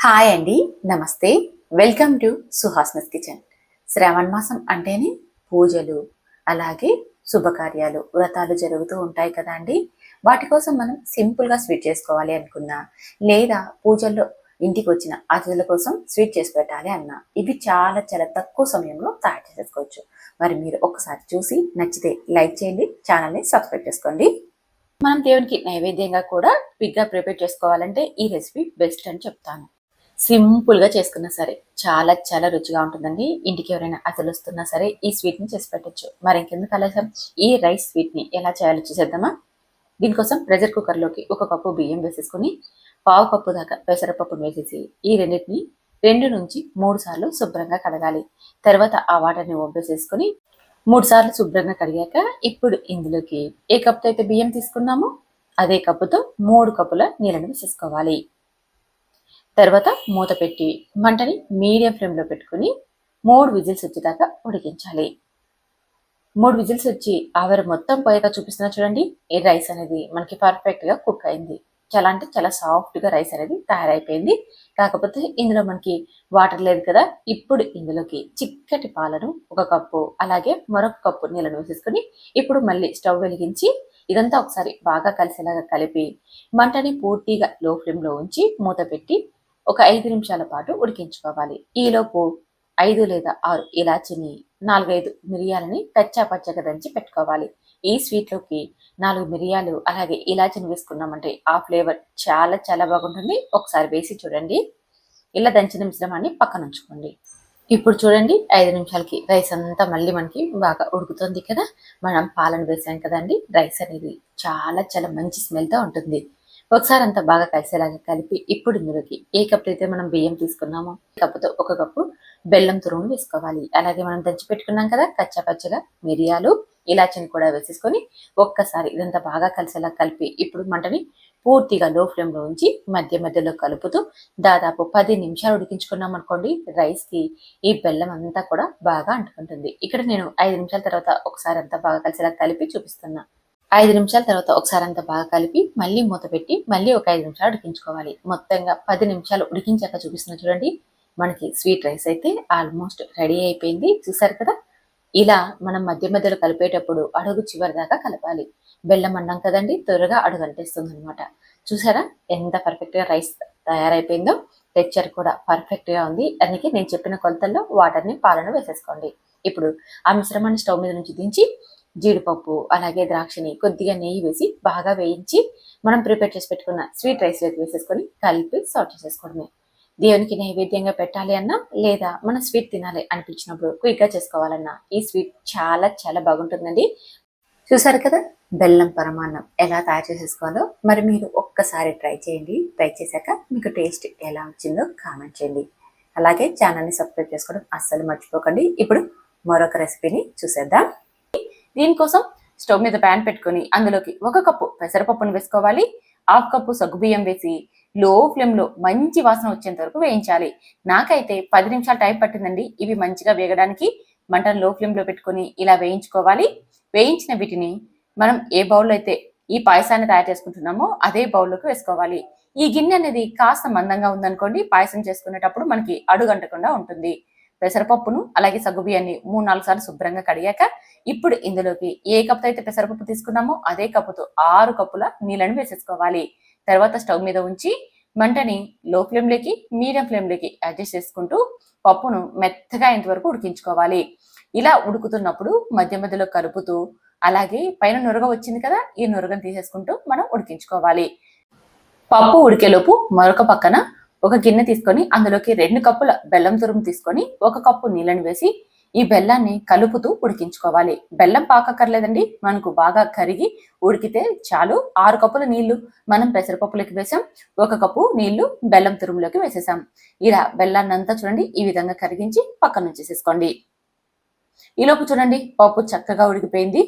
Hi అండి, నమస్తే. Welcome to Suhasini's kitchen. Shravana మాసం అంటేనే పూజలు, అలాగే శుభకార్యాలు, వ్రతాలు జరుగుతూ ఉంటాయి కదా అండి. వాటి కోసం మనం సింపుల్గా స్వీట్ చేసుకోవాలి అనుకున్నా, లేదా పూజల్లో ఇంటికి వచ్చిన అతిథుల కోసం స్వీట్ చేసి పెట్టాలి అన్నా, ఇవి చాలా చాలా తక్కువ సమయంలో తయారు చేసేసుకోవచ్చు. మరి మీరు ఒకసారి చూసి నచ్చితే లైక్ చేయండి, ఛానల్ని సబ్స్క్రైబ్ చేసుకోండి. మనం దేవునికి నైవేద్యంగా కూడా క్విక్గా ప్రిపేర్ చేసుకోవాలంటే ఈ రెసిపీ బెస్ట్ అని చెప్తాను. సింపుల్గా చేసుకున్నా సరే చాలా చాలా రుచిగా ఉంటుందండి. ఇంటికి ఎవరైనా అసలు వస్తున్నా సరే ఈ స్వీట్ని చేసి పెట్టచ్చు. మరి ఇంకెందుకు ఆలస్యం, ఈ రైస్ స్వీట్ని ఎలా చేయాలో చూసేద్దామా. దీనికోసం ప్రెషర్ కుక్కర్లోకి 1 కప్పు బియ్యం వేసేసుకుని, పావు కప్పు దాకా పెసరపప్పును వేసేసి ఈ రెండింటిని 2 నుంచి 3 సార్లు శుభ్రంగా కడగాలి. తర్వాత ఆ వాటర్ని వంపేసేసుకుని 3 సార్లు శుభ్రంగా కడిగాక ఇప్పుడు ఇందులోకి ఏ కప్పుతో అయితే బియ్యం తీసుకున్నామో అదే కప్పుతో 3 కప్పుల నీళ్ళని వేసేసుకోవాలి. తర్వాత మూత పెట్టి మంటని మీడియం ఫ్లేమ్లో పెట్టుకుని 3 విజిల్స్ వచ్చేదాకా ఉడికించాలి. 3 విజిల్స్ వచ్చి ఆవిరి మొత్తం పోయాక చూపిస్తున్నా చూడండి, ఈ రైస్ అనేది మనకి పర్ఫెక్ట్గా కుక్ అయింది. చాలా అంటే చాలా సాఫ్ట్గా రైస్ అనేది తయారైపోయింది. కాకపోతే ఇందులో మనకి వాటర్ లేదు కదా. ఇప్పుడు ఇందులోకి చిక్కటి పాలను 1 కప్పు, అలాగే మరొక కప్పు నీళ్ళను వేసేసుకుని ఇప్పుడు మళ్ళీ స్టవ్ వెలిగించి ఇదంతా ఒకసారి బాగా కలిసేలాగా కలిపి మంటని పూర్తిగా లో ఫ్లేమ్లో ఉంచి మూత పెట్టి ఒక 5 నిమిషాల పాటు ఉడికించుకోవాలి. ఈలోపు 5 లేదా 6 ఇలాచిని, 4-5 మిరియాలని కచ్చా పచ్చగా దంచి పెట్టుకోవాలి. ఈ స్వీట్లోకి 4 మిరియాలు అలాగే ఇలాచిని వేసుకున్నామంటే ఆ ఫ్లేవర్ చాలా చాలా బాగుంటుంది. ఒకసారి వేసి చూడండి. ఇలా దంచిన మిశ్రమాన్ని పక్కన ఉంచుకోండి. ఇప్పుడు చూడండి, 5 నిమిషాలకి రైస్ అంతా మళ్ళీ మనకి బాగా ఉడుకుతుంది కదా. మనం పాలను వేసాం కదండి, రైస్ అనేది చాలా చాలా మంచి స్మెల్తో ఉంటుంది. ఒకసారి అంతా బాగా కలిసేలాగా కలిపి ఇప్పుడు ఇందులోకి ఏ కప్పు అయితే మనం బియ్యం తీసుకున్నామో కప్పుతో 1 కప్పు బెల్లం తురుము వేసుకోవాలి. అలాగే మనం దంచి పెట్టుకున్నాం కదా కచ్చా పచ్చగా మిరియాలు, ఇలాచిని కూడా వేసేసుకొని ఒక్కసారి ఇదంతా బాగా కలిసేలా కలిపి ఇప్పుడు మంటని పూర్తిగా లో ఫ్లేమ్లో ఉంచి మధ్య మధ్యలో కలుపుతూ దాదాపు 10 నిమిషాలు ఉడికించుకున్నాం అనుకోండి, రైస్కి ఈ బెల్లం అంతా కూడా బాగా అంటుకుంటుంది. ఇక్కడ నేను 5 నిమిషాల తర్వాత ఒకసారి అంతా బాగా కలిసేలా కలిపి చూపిస్తున్నా. 5 నిమిషాల తర్వాత ఒకసారి అంతా బాగా కలిపి మళ్ళీ మూత పెట్టి మళ్ళీ ఒక 5 నిమిషాలు ఉడికించుకోవాలి. మొత్తంగా 10 నిమిషాలు ఉడికించాక చూపిస్తున్నా చూడండి, మనకి స్వీట్ రైస్ అయితే ఆల్మోస్ట్ రెడీ అయిపోయింది. చూసారు కదా. ఇలా మనం మధ్య మధ్యలో కలిపేటప్పుడు అడుగు చివరి దాకా కలపాలి. బెల్లం అన్నాం కదండి, త్వరగా అడుగు అంటేస్తుంది అనమాట. చూసారా ఎంత పర్ఫెక్ట్గా రైస్ తయారైపోయిందో. టెక్చర్ కూడా పర్ఫెక్ట్గా ఉంది. అందుకే నేను చెప్పిన కొలతల్లో వాటర్ని పాలను వేసేసుకోండి. ఇప్పుడు ఆ మిశ్రమాన్ని స్టవ్ మీద నుంచి దించి జీడిపప్పు అలాగే ద్రాక్షని కొద్దిగా నెయ్యి వేసి బాగా వేయించి మనం ప్రిపేర్ చేసి పెట్టుకున్న స్వీట్ రైస్లోకి వేసేసుకొని కలిపి సర్వ్ చేసేసుకోవడమే. దేవునికి నైవేద్యంగా పెట్టాలి అన్నా, లేదా మన స్వీట్ తినాలి అనిపించినప్పుడు క్విక్గా చేసుకోవాలన్నా ఈ స్వీట్ చాలా చాలా బాగుంటుందండి. చూసారు కదా బెల్లం పరమాన్నం ఎలా తయారు చేసేసుకోవాలో. మరి మీరు ఒక్కసారి ట్రై చేయండి. ట్రై చేశాక మీకు టేస్ట్ ఎలా వచ్చిందో కామెంట్ చేయండి. అలాగే ఛానల్ని సబ్స్క్రైబ్ చేసుకోవడం అస్సలు మర్చిపోకండి. ఇప్పుడు మరొక రెసిపీని చూసేద్దాం. దీనికోసం స్టవ్ మీద ప్యాన్ పెట్టుకొని అందులోకి 1 కప్పు పెసరపప్పును వేసుకోవాలి. 1/2 కప్పు సగ్గుబియ్యం వేసి లో ఫ్లేమ్లో మంచి వాసన వచ్చేంత వరకు వేయించాలి. నాకైతే 10 నిమిషాలు టైం పట్టిందండి ఇవి మంచిగా వేగడానికి. మంటను లో ఫ్లేమ్లో పెట్టుకొని ఇలా వేయించుకోవాలి. వేయించిన వీటిని మనం ఏ బౌల్లో అయితే ఈ పాయసాన్ని తయారు చేసుకుంటున్నామో అదే బౌల్లోకి వేసుకోవాలి. ఈ గిన్నె అనేది కాస్త మందంగా ఉందనుకోండి, పాయసం చేసుకునేటప్పుడు మనకి అడుగంటకుండా ఉంటుంది. పెసరపప్పును అలాగే సగ్గుబియ్యాన్ని 3-4 సార్లు శుభ్రంగా కడిగాక ఇప్పుడు ఇందులోకి ఏ కప్పు అయితే పెసరపప్పు తీసుకున్నామో అదే కప్పుతో 6 కప్పుల నీళ్ళని వేసేసుకోవాలి. తర్వాత స్టవ్ మీద ఉంచి మంటని లో ఫ్లేమ్లోకి మీడియం ఫ్లేమ్లోకి అడ్జస్ట్ చేసుకుంటూ పప్పును మెత్తగా ఇంతవరకు ఉడికించుకోవాలి. ఇలా ఉడుకుతున్నప్పుడు మధ్య మధ్యలో కలుపుతూ అలాగే పైన నురగ వచ్చింది కదా, ఈ నురగను తీసేసుకుంటూ మనం ఉడికించుకోవాలి. పప్పు ఉడికేలోపు మరొక పక్కన ఒక గిన్నె తీసుకొని అందులోకి 2 కప్పుల బెల్లం తురుము తీసుకొని 1 కప్పు నీళ్ళని వేసి ఈ బెల్లాన్ని కలుపుతూ ఉడికించుకోవాలి. బెల్లం పాకక్కర్లేదండి, మనకు బాగా కరిగి ఉడికితే చాలు. 6 కప్పుల నీళ్లు మనం పెసరపప్పులోకి వేసాం, 1 కప్పు నీళ్లు బెల్లం తురుములోకి వేసేసాం. ఇలా బెల్లాన్ని అంతా చూడండి ఈ విధంగా కరిగించి పక్కన ఉంచేసేసుకోండి. ఈలోపు చూడండి పప్పు చక్కగా ఉడికిపోయింది.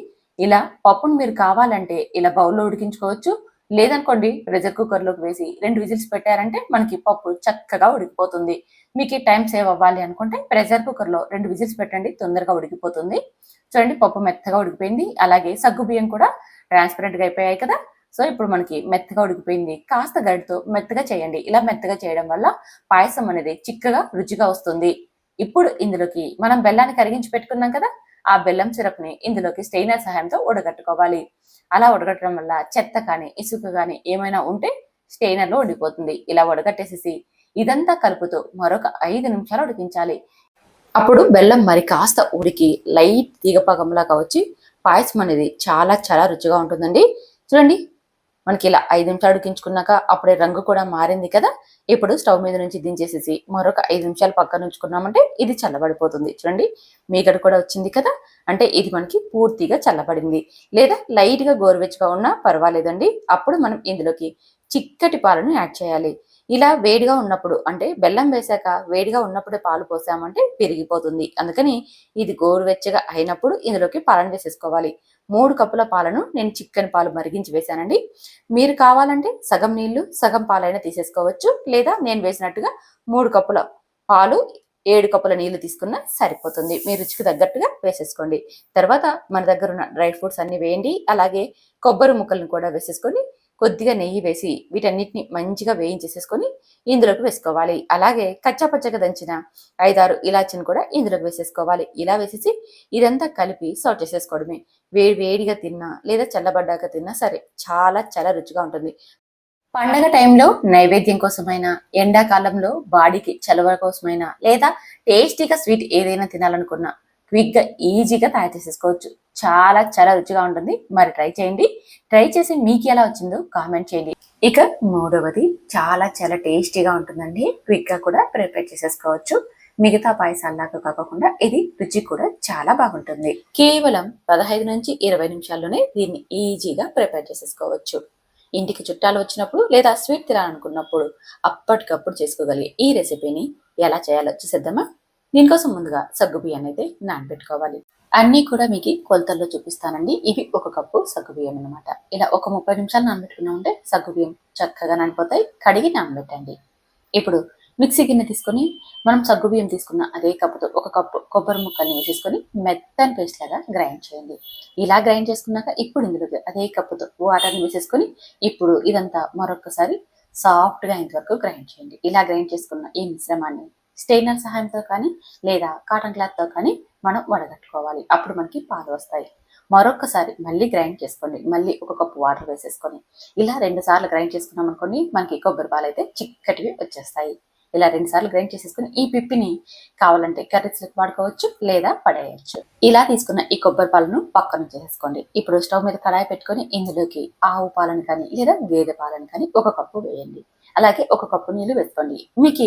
ఇలా పప్పును మీరు కావాలంటే ఇలా బౌల్లో ఉడికించుకోవచ్చు. లేదనుకోండి ప్రెషర్ కుక్కర్లోకి వేసి 2 విజిల్స్ పెట్టారంటే మనకి పప్పు చక్కగా ఉడికిపోతుంది. మీకు టైం సేవ్ అవ్వాలి అనుకుంటే ప్రెషర్ కుక్కర్లో 2 విజిల్స్ పెట్టండి, తొందరగా ఉడికిపోతుంది. చూడండి పప్పు మెత్తగా ఉడికిపోయింది. అలాగే సగ్గు బియ్యం కూడా ట్రాన్స్పరెంట్గా అయిపోయాయి కదా. సో ఇప్పుడు మనకి మెత్తగా ఉడికిపోయింది. కాస్త గరిటతో మెత్తగా చేయండి. ఇలా మెత్తగా చేయడం వల్ల పాయసం అనేది చిక్కగా రుచిగా వస్తుంది. ఇప్పుడు ఇందులోకి మనం బెల్లాన్ని కరిగించి పెట్టుకున్నాం కదా, ఆ బెల్లం సిరప్ ని ఇందులోకి స్టెయినర్ సహాయంతో ఉడగట్టుకోవాలి. అలా ఉడగట్టడం వల్ల చెత్త కానీ ఇసుక కానీ ఏమైనా ఉంటే స్టెయినర్ లో ఉండిపోతుంది. ఇలా ఉడగట్టేసేసి ఇదంతా కలుపుతూ మరొక 5 నిమిషాలు ఉడికించాలి. అప్పుడు బెల్లం మరి కాస్త ఉడికి లైట్ తీగపాకంలాగా వచ్చి పాయసం అనేది చాలా చాలా రుచిగా ఉంటుందండి. చూడండి, మనకి ఇలా 5 నిమిషాలు ఉడికించుకున్నాక అప్పుడే రంగు కూడా మారింది కదా. ఇప్పుడు స్టవ్ మీద నుంచి దించేసేసి మరొక 5 నిమిషాలు పక్కన ఉంచుకున్నామంటే ఇది చల్లబడిపోతుంది. చూడండి, మీగడ కూడా వచ్చింది కదా, అంటే ఇది మనకి పూర్తిగా చల్లబడింది. లేదా లైట్ గా గోరువెచ్చగా ఉన్నా పర్వాలేదండి. అప్పుడు మనం ఇందులోకి చిక్కటి పాలను యాడ్ చేయాలి. ఇలా వేడిగా ఉన్నప్పుడు, అంటే బెల్లం వేసాక వేడిగా ఉన్నప్పుడే పాలు పోసామంటే విరిగిపోతుంది. అందుకని ఇది గోరువెచ్చగా అయినప్పుడు ఇందులోకి పాలను వేసేసుకోవాలి. 3 కప్పుల పాలను నేను చిక్కని పాలు మరిగించి వేశానండి. మీరు కావాలంటే సగం నీళ్లు సగం పాలైనా తీసేసుకోవచ్చు. లేదా నేను వేసినట్టుగా 3 కప్పుల పాలు 7 కప్పుల నీళ్లు తీసుకున్నా సరిపోతుంది. మీ రుచికి తగ్గట్టుగా వేసేసుకోండి. తర్వాత మన దగ్గర ఉన్న డ్రై ఫ్రూట్స్ అన్ని వేయండి. అలాగే కొబ్బరి ముక్కలను కూడా వేసేసుకొని కొద్దిగా నెయ్యి వేసి వీటన్నిటిని మంచిగా వేయించేసేసుకొని ఇందులోకి వేసుకోవాలి. అలాగే కచ్చాపచ్చగా దంచిన 5-6 ఇలాచీని కూడా ఇందులోకి వేసేసుకోవాలి. ఇలా వేసేసి ఇదంతా కలిపి సర్వ్ చేసేసుకోవడమే. వేడిగా తిన్నా లేదా చల్లబడ్డాక తిన్నా సరే చాలా చాలా రుచిగా ఉంటుంది. పండగ టైంలో నైవేద్యం కోసమైనా, ఎండాకాలంలో బాడీకి చలవ కోసమైనా, లేదా టేస్టీగా స్వీట్ ఏదైనా తినాలనుకున్నా క్విక్ గా ఈజీగా తయారు చేసేసుకోవచ్చు. చాలా చాలా రుచిగా ఉంటుంది. మరి ట్రై చేయండి. ట్రై చేసి మీకు ఎలా వచ్చిందో కామెంట్ చేయండి. ఇక మూడవది చాలా చాలా టేస్టీగా ఉంటుందండి. క్విక్ గా కూడా ప్రిపేర్ చేసేసుకోవచ్చు. మిగతా పాయసాల్లాగా కాకుండా ఇది రుచి కూడా చాలా బాగుంటుంది. కేవలం 15 నుంచి 20 నిమిషాల్లోనే దీన్ని ఈజీగా ప్రిపేర్ చేసేసుకోవచ్చు. ఇంటికి చుట్టాలు వచ్చినప్పుడు లేదా స్వీట్ తినాలనుకున్నప్పుడు అప్పటికప్పుడు చేసుకోగలిగే ఈ రెసిపీని ఎలా చేయాలో చూసేద్దామా. దీనికోసం ముందుగా సగ్గుబియ్యాన్ని అయితే నానబెట్టుకోవాలి. అన్నీ కూడా మీకు కొలతల్లో చూపిస్తానండి. ఇవి 1 కప్పు సగ్గుబియ్యం అనమాట. ఇలా ఒక 30 నిమిషాలు నానబెట్టుకున్నామంటే సగ్గుబియ్యం చక్కగా నానిపోతాయి. కడిగి నానబెట్టండి. ఇప్పుడు మిక్సీ గిన్నె తీసుకొని మనం సగ్గుబియ్యం తీసుకున్న అదే కప్పుతో 1 కప్పు కొబ్బరి ముక్కల్ని వేసేసుకొని మెత్తని పేస్ట్ లాగా గ్రైండ్ చేయండి. ఇలా గ్రైండ్ చేసుకున్నాక ఇప్పుడు ఇందులోకి అదే కప్పుతో వాటర్ని వేసేసుకొని ఇప్పుడు ఇదంతా మరొకసారి సాఫ్ట్గా ఇంతవరకు గ్రైండ్ చేయండి. ఇలా గ్రైండ్ చేసుకున్న ఈ మిశ్రమాన్ని స్టెయినర్ సహాయంతో కానీ లేదా కాటన్ క్లాత్తో కానీ మనం వడగట్టుకోవాలి. అప్పుడు మనకి పాలు వస్తాయి. మరొకసారి మళ్ళీ గ్రైండ్ చేసుకోండి. మళ్ళీ 1 కప్పు వాటర్ వేసేసుకొని ఇలా 2 సార్లు గ్రైండ్ చేసుకున్నాం అనుకోండి, మనకి కొబ్బరి పాలు అయితే చిక్కటివి వచ్చేస్తాయి. ఇలా 2 సార్లు గ్రైండ్ చేసేసుకుని ఈ పిప్పిని కావాలంటే కర్రీస్లకు వాడుకోవచ్చు లేదా పడేయచ్చు. ఇలా తీసుకున్న ఈ కొబ్బరి పాలను పక్కన చేసేసుకోండి. ఇప్పుడు స్టవ్ మీద కడాయి పెట్టుకొని ఇందులోకి ఆవు పాలను కానీ లేదా గేదె పాలను కానీ 1 కప్పు వేయండి. అలాగే 1 కప్పు నీళ్లు వేసుకోండి. మీకు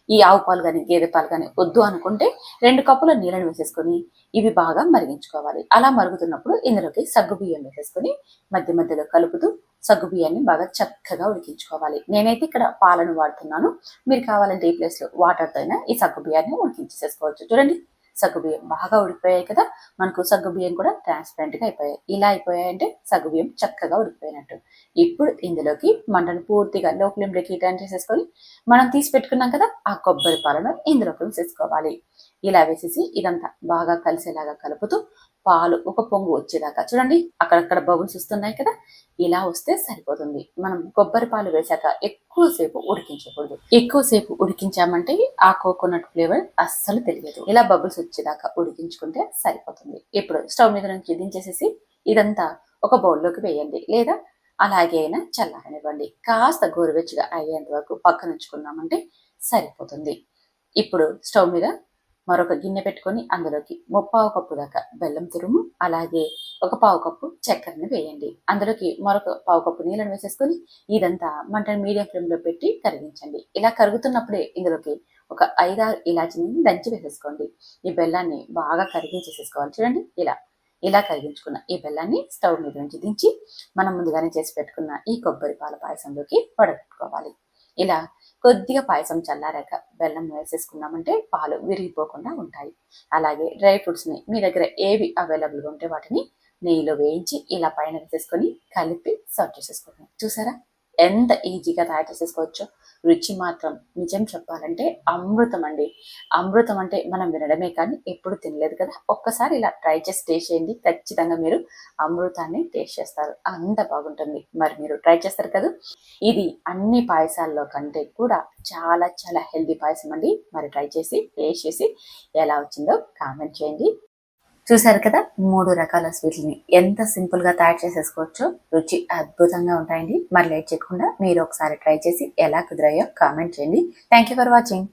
ఈ ఆవు పాలు కానీ గేదె పాలు కానీ వద్దు అనుకుంటే 2 కప్పుల నీళ్ళని వేసేసుకొని ఇవి బాగా మరిగించుకోవాలి. అలా మరుగుతున్నప్పుడు ఇందులోకి సగ్గుబియ్యం వేసేసుకొని మధ్య మధ్యలో కలుపుతూ సగ్గుబియ్యాన్ని బాగా చక్కగా ఉడికించుకోవాలి. నేనైతే ఇక్కడ పాలను వాడుతున్నాను. మీరు కావాలంటే ఈ ప్లేస్లో వాటర్తో అయినా ఈ సగ్గుబియ్యాన్ని ఉడికించేసుకోవచ్చు. చూడండి, సగ్గుబియ్యం బాగా ఉడికిపోయాయి కదా. మనకు సగ్గుబియ్యం కూడా ట్రాన్స్పరెంట్ గా అయిపోయాయి. ఇలా అయిపోయాయంటే సగ్గుబియ్యం చక్కగా ఉడికిపోయినట్టు. ఇప్పుడు ఇందులోకి మంటను పూర్తిగా లో ఫ్లేమ్ లోకి టర్న్ చేసేసుకొని మనం తీసి పెట్టుకున్నాం కదా ఆ కొబ్బరి పాలను ఇందులోకి వేసేసుకోవాలి. ఇలా వేసేసి ఇదంతా బాగా కలిసేలాగా కలుపుతూ పాలు ఒక పొంగు వచ్చేదాకా చూడండి, అక్కడక్కడ బబుల్స్ వస్తున్నాయి కదా, ఇలా వస్తే సరిపోతుంది. మనం కొబ్బరి పాలు వేసాక ఎక్కువసేపు ఉడికించకూడదు. ఎక్కువసేపు ఉడికించామంటే ఆ కోకోనట్ ఫ్లేవర్ అస్సలు తెలియదు. ఇలా బబుల్స్ వచ్చేదాకా ఉడికించుకుంటే సరిపోతుంది. ఇప్పుడు స్టవ్ మీద నుంచి దించేసేసి ఇదంతా ఒక బౌల్లోకి వేయండి. లేదా అలాగే అయినా చల్లారనివ్వండి. కాస్త గోరువెచ్చగా అయ్యేంత వరకు పక్కన ఉంచుకున్నామంటే సరిపోతుంది. ఇప్పుడు స్టవ్ మీద మరొక గిన్నె పెట్టుకొని అందులోకి 1/4 కప్పు దాకా బెల్లం తురుము, అలాగే 1/4 కప్పు చక్కెరని వేయండి. అందులోకి మరొక 1/4 కప్పు నీళ్ళని వేసేసుకొని ఇదంతా మంటను మీడియం ఫ్లేమ్ లో పెట్టి కరిగించండి. ఇలా కరుగుతున్నప్పుడే ఇందులోకి ఒక 5-6 ఇలాచీని దంచి వేసేసుకోండి. ఈ బెల్లాన్ని బాగా కరిగించేసేసుకోవాలి. చూడండి, ఇలా కరిగించుకున్న ఈ బెల్లాన్ని స్టవ్ మీద నుంచి దించి మనం ముందుగానే చేసి పెట్టుకున్న ఈ కొబ్బరి పాల పాయసంలోకి వడగట్టుకోవాలి. ఇలా కొద్దిగా పాయసం చల్లారాక బెల్లం వేసేసుకున్నామంటే పాలు విరిగిపోకుండా ఉంటాయి. అలాగే డ్రై ఫ్రూట్స్ ని మీ దగ్గర ఏవి అవైలబుల్గా ఉంటే వాటిని నెయ్యిలో వేయించి ఇలా పైన వేసేసుకొని కలిపి సర్వ్ చేసేసుకోండి. చూసారా, ఎంత ఈజీగా తయారు చేసేసుకోవచ్చు. రుచి మాత్రం నిజం చెప్పాలంటే అమృతం అండి. అమృతం అంటే మనం వినడమే కానీ ఎప్పుడు తినలేదు కదా. ఒక్కసారి ఇలా ట్రై చేసి టేస్ట్ చేయండి, ఖచ్చితంగా మీరు అమృతాన్ని టేస్ట్ చేస్తారు. అంత బాగుంటుంది. మరి మీరు ట్రై చేస్తారు కదా. ఇది అన్ని పాయసాల్లో కంటే కూడా చాలా చాలా హెల్దీ పాయసం అండి. మరి ట్రై చేసి టేస్ట్ చేసి ఎలా వచ్చిందో కామెంట్ చేయండి. చూసారు కదా, 3 రకాల స్వీట్లని ఎంత సింపుల్గా తయారు చేసేసుకోవచ్చో. రుచి అద్భుతంగా ఉంటాయండి. మరి లేట్ చేయకుండా మీరు ఒకసారి ట్రై చేసి ఎలా కుదిరాయో కామెంట్ చేయండి. Thank you for watching.